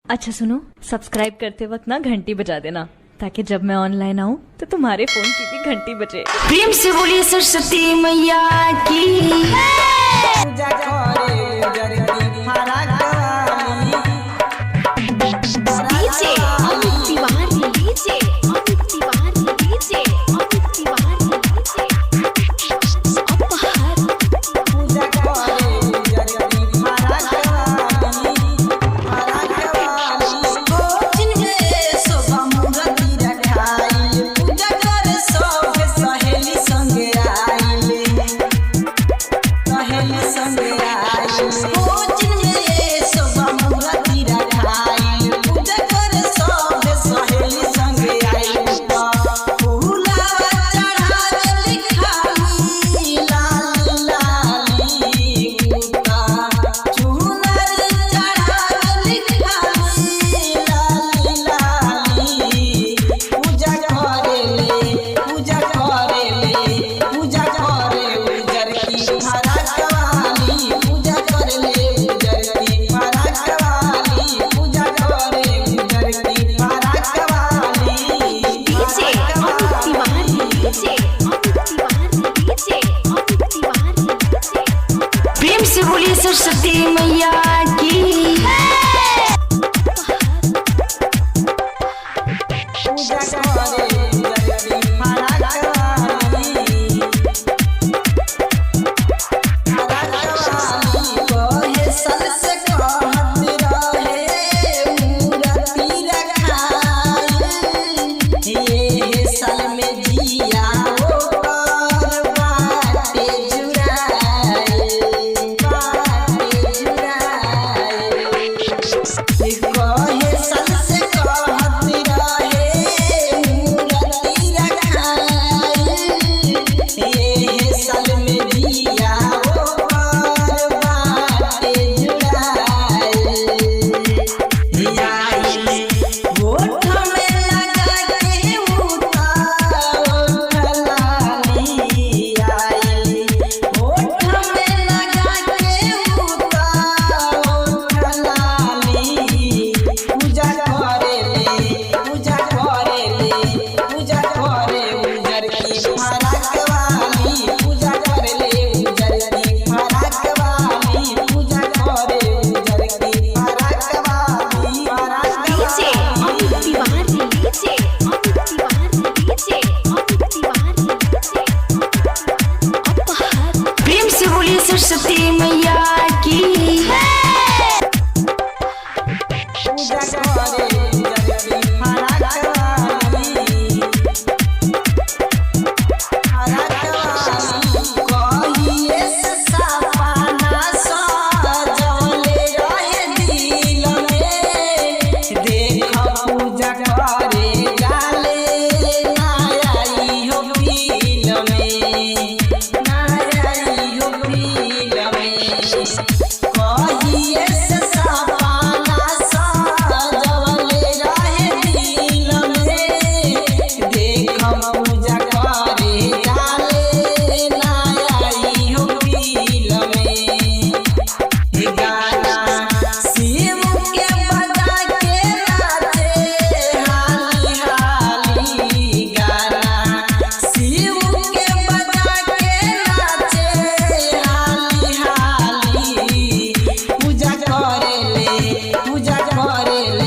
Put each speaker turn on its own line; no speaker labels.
अच्छा सुनो, सब्सक्राइब करते वक्त ना घंटी बजा देना ताकि जब मैं ऑनलाइन आऊँ तो तुम्हारे फोन की भी घंटी बजे।
प्रेम से बोलिए सरस्वती मैया की। DJ Amit Tiwari, DJ Amit Tiwari, DJ Amit Tiwari, DJ अपहर। पूजा करे जगती कोचिन में शोभा मूर्ति रखाई, पूजा करे सब सहेली संगे आइले, सहेली संगे आइले। कोचिन में शोभा मूर्ति रखाई, पूजा करे सब सहेली संगे आइले। फूलावा चढ़ा लिखाई लाली लाली गुता, चुनर चढ़ा लिखाई लाली लाली। पूजा करेले, पूजा करेले, पूजा करे उजर की फरकवाली, पूजा करेले उजर की फरकवाली, पूजा करे उजर की फरकवाली। DJ Amit Tiwari, DJ Amit Tiwari, DJ Amit Tiwari, DJ. प्रेम से बोलिए सरस्वती मैया की। पूजा करे उजर की फरकवाली, कोहे सल से कहत रहे मूर्ति रखाई, ये सल में जिया ओकर बाटे जुड़ाई, बाटे जुड़ाई। कोहे सल से कहत रहे मूर्ति रखाई, ये सल में जिया ओकर बाटे जुड़ाई। आइले ओठ में लगा के उता ओठ लाली, आइले ओठ में लगा के उता ओठ लाली। पूजा करेले, पूजा करेले, पूजा करे उजर की फरकवाली, पूजा करेले उजर की फरकवाली, पूजा करे उजर की फरकवाली। DJ Amit Tiwari, DJ Amit Tiwari, DJ Amit Tiwari, DJ अपहर। प्रेम से बोलिए सरस्वती मैया की। पूजा करे उजर की फरकवाली, कहिए से सपना सजवले रहे दिल में, देख पूजा करे जाले ना आई हो फील में, ना आई हो फील में। कहिए से सपना सजवले रहे दिल में, देख पूजा करे जाले ना आई हो फील में। गाना शिव के बजा के नाचे हाली हाली, गाना शिव के बजा के नाचे हाली हाली। पूजा करेले, पूजा करेले,